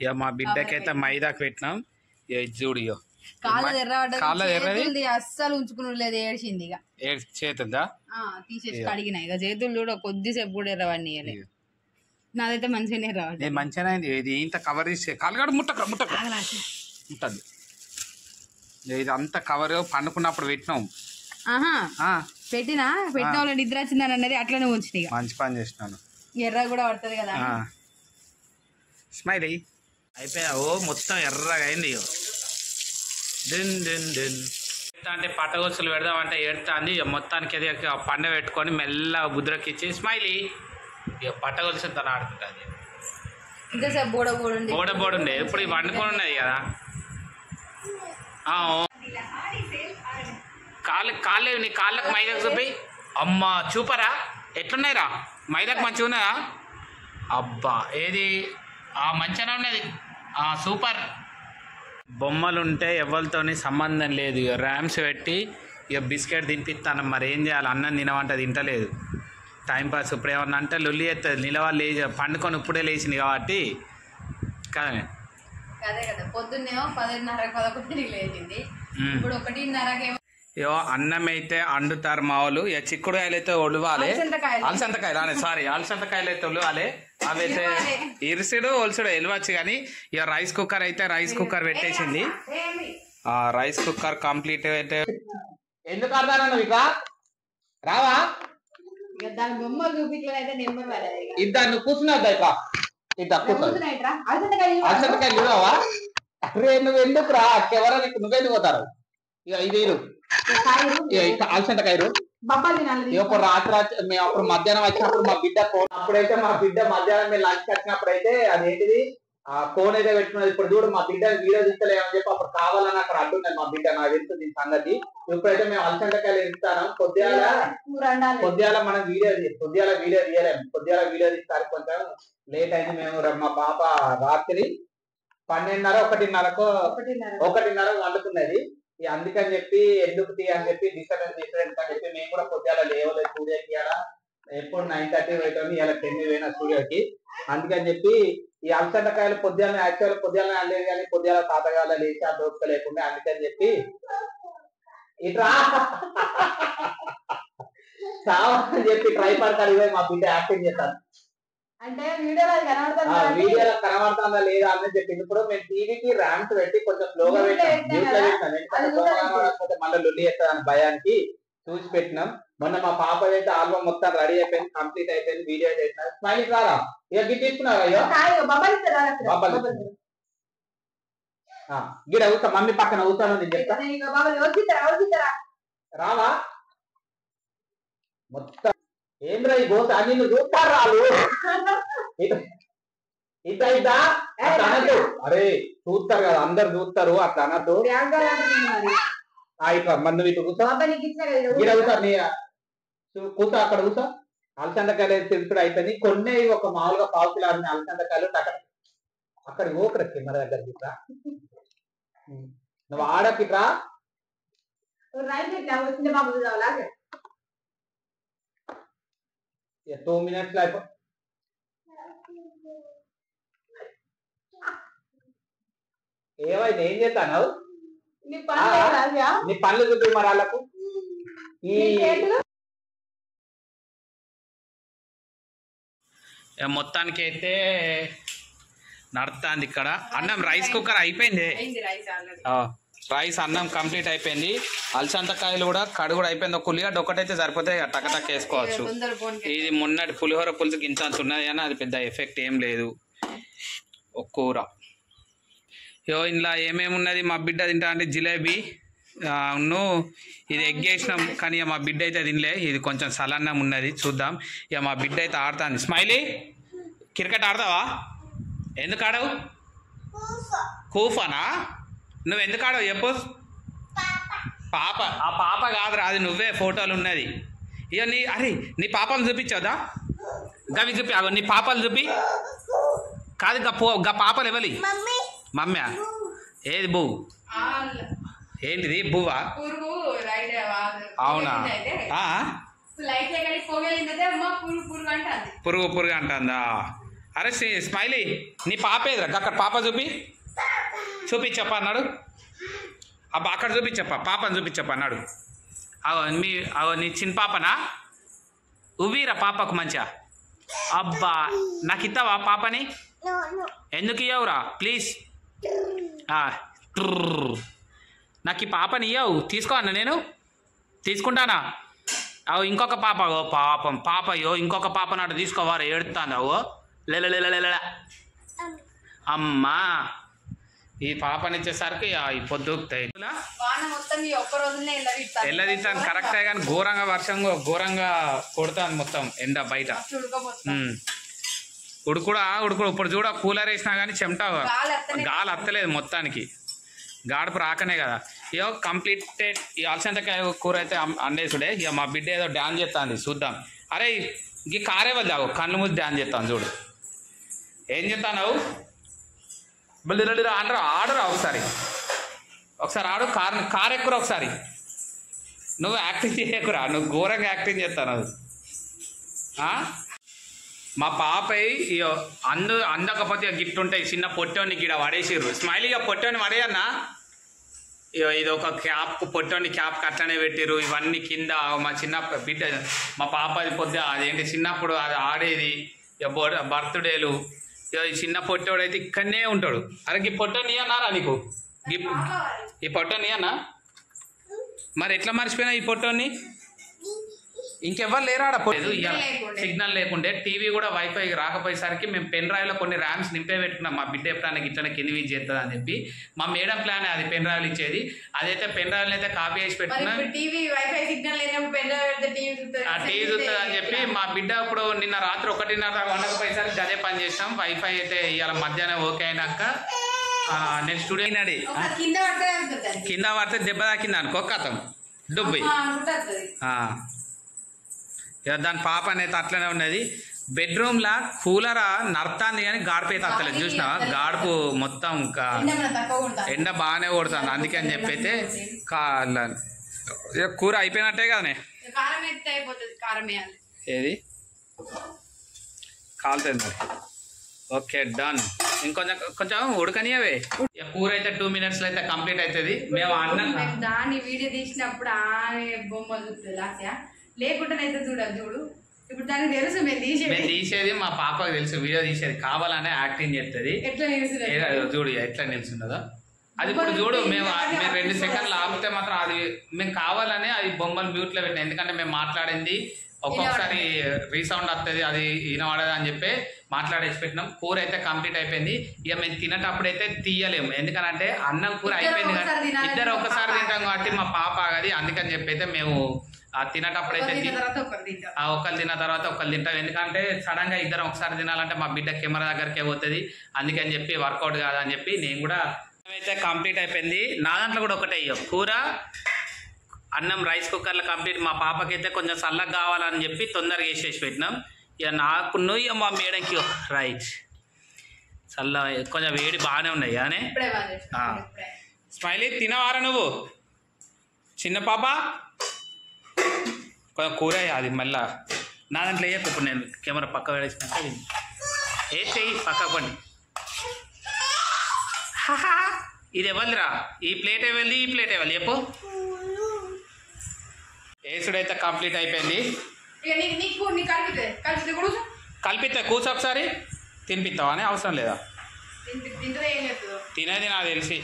ఇక మా బిడ్డకైతే మైదాకు పెట్టినాం. ఇక ఇది చూడు, ఇక కాళ్ళ ఎర్రది అస్సలు ఉంచుకున్నలేదు, ఏడ్చింది. ఇక చేతుందా తీసేసి కడిగినా. ఇక చేతులు చూడ కొద్దిసేపు కూడా ఎర్రవన్నీ నాదైతే మంచిగానే రావాలి. మంచిగానే ఇది ఇంత కవర్ చేసే కాలుగాడు ఉంటుంది. ఇది అంతా కవర్ పండుకున్నప్పుడు పెట్టినాం. పెట్టిన వాళ్ళ నిద్ర వచ్చిందని అన్నది అట్లనే ఉంచిన. మంచి పని చేసినాను. ఎర్ర కూడా పడుతుంది కదా. స్మైల్ అయిపోయా. ఓ మొత్తం ఎర్రగా అయింది. అంటే పట్టగొచ్చులు పెడదామంటే ఏడుతుంది. మొత్తానికి అది పండ పెట్టుకొని మెల్లగా గుద్రకిచ్చి స్మైలీ ఇక పట్టగొలుసు తను ఆడుకుంటుంది. బోడ ఇప్పుడు వండుకొని ఉన్నది కదా. కాళ్ళు నీ కాళ్ళకు మైదాకు చూపి. అమ్మ చూపరా ఎట్లున్నాయిరా మైదాకు మంచిగా ఉన్నాయా? అబ్బా ఏది మంచిగానే ఉన్నది. సూపర్. బొమ్మలుంటే ఎవరితోని సంబంధం లేదు. ఇక ర్యామ్స్ పెట్టి ఇక బిస్కెట్ తినిపిస్తాను. మరి ఏం చేయాలి? అన్నం తినమంటే తింటలేదు. టైంపాస్. ఇప్పుడు ఏమన్నా అంటే లొల్లి ఎత్తది. నిలవాలి లేచి పండుకొని ఇప్పుడే లేచింది కాబట్టి కదా. పొద్దున్నేమో 10:30-11 లేచింది. ఇప్పుడు 1:30. ఇగో అన్నం అయితే వండుతారు మా వాళ్ళు. ఇక చిక్కుడుకాయలు అయితే ఒలవాలి. అలసంతకాయలు సారీ అలసంతకాయలు అయితే ఒలవాలి. అవి అయితే ఇరుసుడు ఒలుసుడు వెళ్ళవచ్చు. కానీ ఇక రైస్ కుక్కర్ అయితే రైస్ కుక్కర్ పెట్టేసింది. రైస్ కుక్కర్ కంప్లీట్ అయితే ఎందుకు అర్థానన్నా ఇక రావా ఇద్దరు నువ్వు కూర్చున్నావు అలసంతకాయలు రావా? అరే నువ్వు ఎందుకు రా ఎవరో నువ్వెందుకు పోతారు? ఇక ఇది అలసంతకాయలు ఇప్పుడు రాత్రి మేము అప్పుడు మధ్యాహ్నం వచ్చినప్పుడు మా బిడ్డ అప్పుడైతే మా బిడ్డ మధ్యాహ్నం మేము లంచ్ వచ్చినప్పుడు అయితే అదేంటిది ఫోన్ అయితే పెట్టుకున్నది. ఇప్పుడు చూడు మా బిడ్డ వీడియో తీస్తలేమని చెప్పి అప్పుడు కావాలని అక్కడ అంటున్నది మా బిడ్డ. నాకు తెలుసు దీని సంగతి. ఇప్పుడైతే మేము అలసంతకాయలు ఇస్తాను. పొద్దుగాల మనం పొద్దుగాల వీడియో తీయలేము. పొద్దుగాల వీడియో తీస్తారు కొంచెం లేట్ అయింది. మేము మా పాప రాత్రి 12:30 1:30 వండుకున్నది. అందుకని చెప్పి ఎందుకు అని చెప్పి డిస్టర్బెన్స్ అని చెప్పి మేము కూడా పొద్దుగాల లేవలేదు స్టూడియోకి. ఇలా ఎప్పుడు 9:30 పోయిపోయి ఇలా 10 పోయినా స్టూడియోకి. అందుకని చెప్పి ఈ అలసంతకాయలు పొద్దుగాల యాక్చువల్ పొద్దుగాల అనలేదు కానీ పొద్దుగాల తాతగాల లేచి ఆ దోసుక లేకుండా అందుకని చెప్పి ఇట్లా కావాలని చెప్పి ట్రై పడతారు. మా బిడ్డ యాక్టింగ్ చేస్తాను అంటే వీడియోలో కనబడుతుందా లేదా అని చెప్పింది. ఇప్పుడు మేము టీవీకి ర్యామ్స్ పెట్టి కొంచెం స్లోగా పెట్టాం. మళ్ళీ లొల్లి చేస్తాను భయానికి చూసి పెట్టినాం. మొన్న మా పాప అయితే ఆల్బమ్ మొత్తం రెడీ అయిపోయింది, కంప్లీట్ అయిపోయింది. వీడియో చేసిన స్మైల్ రారా ఇక గిట్ తీసుకున్నారా? గిడ అవుతా మమ్మీ పక్కన అవుతాను నేను చెప్తా. రావా మొత్తం ఏం రా ఈ గోత నిన్ను చూస్తారు రాలు ఇద్దా అనద్దు. అరే చూస్తారు కదా అందరు చూస్తారు అట్లా అనద్దు. ఇట్లా మందు ఇటు కూర్చో కూర్చో అక్కడ కూర్చో. అలసందకాయలు తెలుసుడు అయిపోయింది. కొన్ని ఒక మామూలుగా పావు కిలో అలసందకాయలు అక్కడ ఓకరా కెమెరా దగ్గరికి ఇట్లా నువ్వు ఆడకిట్రా 2 minutes అయిపో. ఏమైంది ఏం చేస్తాను? నీ పనులు చూపి మరి వాళ్ళకు. మొత్తానికి అయితే నడుస్తుంది ఇక్కడ. అన్నం రైస్ కుక్కర్ అయిపోయింది. రైస్ అన్నం కంప్లీట్ అయిపోయింది. అలసంతకాయలు కూడా కడుగుడు అయిపోయింది. ఒక ఉల్లిగడ్డ ఒకటైతే సరిపోతే టక్ వేసుకోవచ్చు. ఇది మొన్నటి పులిహోర పులుసు గింత ఉన్నది కానీ అది పెద్ద ఎఫెక్ట్ ఏం లేదు. ఒక కూర ఇందులో ఏమేమి ఉన్నది మా బిడ్డ తింటా అంటే జిలేబీ ఇది ఎగ్ వేసినాం కానీ మా బిడ్డ అయితే తినలే. ఇది కొంచెం సలన్నం ఉన్నది చూద్దాం. ఇక మా బిడ్డ అయితే ఆడుతుంది. స్మైలీ క్రికెట్ ఆడతావా? ఎందుకు ఆడవు? కూఫానా? నువ్వు ఎందుకు ఆడవు చెప్పు. పాప ఆ పాప కాదురా అది నువ్వే ఫోటోలు ఉన్నది. ఇక నీ పాపలు చూపించవద్దా? గవి చూపి నీ పాపలు చూపి. కాదు గా పాపలు ఎవరి మమ్మీ? ఏది బువ్వు? ఏంటిది బువ్వా? అవునా? పురుగు అంటుందా? అరే స్మైలీ నీ పాప ఏదిరా అక్కడ పాప చూపించప్ప అన్నాడు. అబ్బా అక్కడ చూపించప్ప పాపని చూపించప్ప అన్నాడు. నీ చిన్న పాపనా ఉవ్వీరా పాపకు మంచిగా. అబ్బా నాకు ఇస్తావా పాపని? ఎందుకు ఇవ్వవురా ప్లీజ్? నాకు ఈ పాపని ఇవ్వవు, తీసుకో అన్న, నేను తీసుకుంటానా? అవు ఇంకొక పాప, ఓ పాపం పాపయ్యో ఇంకొక పాప నాడు తీసుకోవారు, ఏడుతాను. అవో లేల అమ్మా ఈ పాపని ఇచ్చేసరికి ఈ పొద్దుతాయి ఎల్లదిస్తాను కరెక్టే, కానీ ఘోరంగా వర్షం ఘోరంగా కొడుతుంది మొత్తం ఎండ బయట. ఉడుకుడా ఇప్పుడు చూడ కూలర్ వేసినా కానీ చెమట గాలి అత్తలేదు మొత్తానికి, గాడుపు రాకనే కదా. ఇక కంప్లీటెడ్ ఈ అలసంతకాయ కూర అయితే అండేసుడే. ఇక మా బిడ్డ ఏదో డ్యాన్స్ చేస్తుంది, చూద్దాం. అరే ఈ కారే వద్దావు, కళ్ళు మూసి డ్యాన్స్ చేస్తాను చూడు. ఏం చెప్తాను బల్లిరా అనరా, ఆడురా ఒకసారి ఆడు. కారు ఎక్కురా ఒకసారి. నువ్వు యాక్టింగ్ చేయకురా, నువ్వు ఘోరంగా యాక్టింగ్ చేస్తాను. అది మా పాపై అందకపోతే గిఫ్ట్ ఉంటాయి, చిన్న పొట్టోని గిడ పడేసిర్రు. స్మైలీగా పొట్టోని పడేయన్నా, ఇది ఒక క్యాప్ పొట్టోని క్యాప్ అట్లనే పెట్టిర్రు. ఇవన్నీ కింద మా చిన్న బిడ్డ మా పాప పొద్దు అదేంటి చిన్నప్పుడు అది ఆడేది, బర్త్డేలు. ఈ చిన్న పొట్టోడైతే ఇక్కడనే ఉంటాడు. అరే ఈ పొట్టోని అన్నారా నీకు? ఈ పొట్టోని అన్నా మరి ఎట్లా మర్చిపోయినా ఈ పొట్టోని? ఇంకెవ్వరు లేరాడ పోలేదు. సిగ్నల్ లేకుండే, టీవీ కూడా వైఫై రాకపోయేసరికి మేము పెన్ డ్రైవ్లో కొన్ని ర్యామ్స్ నింపే పెట్టుకున్నాం. మా బిడ్డ ఎప్పుడైనా గిట్లనే కింది వీజ్ చేస్తుంది అని చెప్పి మా మేడం ప్లాన్ అది పెన్ డ్రైవ్లు ఇచ్చేది. అదైతే పెన్ డ్రైవ్లు అయితే కాపీ చేసి పెట్టుకున్నాం. టీవీ చూస్తుంది అని చెప్పి మా బిడ్డ ఇప్పుడు నిన్న రాత్రి 1:30 వండకపోయేసరికి అదే పని చేసినాం. వైఫై అయితే ఇవాళ మధ్యాహ్నం ఓకే అయినాక నేను స్టూడియో అయినాడు, కింద పడితే దెబ్బ తాకింది అనుకో కథం డుబ్బి. దాని పాప అనేది అట్లనే ఉన్నది. బెడ్రూమ్లా కూలర్ నడతాంది కానీ గాడుపు అయితే అత్తలేదు. చూసినావా గాడుపు మొత్తం ఎండ బాగానే కొడుతుంది. అందుకే అని చెప్పి అయితే కూర అయిపోయినట్టే కదనే. ఏది కాలుతుంది మరి. Okay done. కొంచెం ఉడకనియవే. కూర అయితే 2 minutes అయితే కంప్లీట్ అవుతుంది. మేము అన్నం దాన్ని వీడియో తీసినప్పుడు ఆమె బొమ్మ లేకుండానైతే చూడు. ఇప్పుడు దానికి తెలుసు మేము తీసేది, మా పాపకు తెలుసు వీడియో తీసేది, కావాలనే యాక్టింగ్ చేస్తుంది. చూడు ఎట్లా నిలుచున్నదో అది. ఇప్పుడు చూడు మేము 2 seconds ఆపితే మాత్రం అది మేము కావాలనే అది బొమ్మలు మ్యూట్లో పెట్టినాం. ఎందుకంటే మేము మాట్లాడింది ఒక్కొక్కసారి రీసౌండ్ వస్తుంది, అది వినబడదు అని చెప్పి మాట్లాడేసి పెట్టినాం. కూర అయితే కంప్లీట్ అయిపోయింది. ఇక మేము తినేటప్పుడు అయితే తీయలేము, ఎందుకంటే అన్నం కూర అయిపోయింది కదా, ఇద్దరు ఒక్కసారి తింటాం కాబట్టి మా పాప ఆగది. అందుకని చెప్పి అయితే మేము తినేటప్పుడు అయితే ఒకళ్ళు తిన్న తర్వాత ఒకళ్ళు తింటాం. ఎందుకంటే సడన్ గా ఇద్దరం ఒకసారి తినాలంటే మా బిడ్డ కెమెరా దగ్గరికే పోతుంది. అందుకని చెప్పి వర్కౌట్ కాదని చెప్పి నేను కూడా అయితే కంప్లీట్ అయిపోయింది. నా దాంట్లో కూడా ఒకటే కూర అన్నం రైస్ కుక్కర్లో కంప్లీట్. మా పాపకైతే కొంచెం చల్లగా కావాలని చెప్పి తొందరగా వేసేసి పెట్టినాం. ఇక నాకు నువ్వు మా మేడంకి రైట్ చల్ల కొంచెం వేడి బాగానే ఉన్నాయి కానీ. స్మైలీ తినవారా నువ్వు చిన్న పాప? కొంచెం కూర అది మళ్ళా నా దాంట్లో వేయకు. ఇప్పుడు నేను కెమెరా పక్క వేసినాక వేసేయి పక్కకు పండి. ఇది ఎవరిరా? ఈ ప్లేట్ ఎవరిది, ఈ ప్లేట్ ఎవరిది చెప్పు. వేసుడైతే కంప్లీట్ అయిపోయింది. కలిపితే కూర్చో ఒకసారి తినిపిస్తావా అని అవసరం లేదా? తినేది నాకు తెలిసి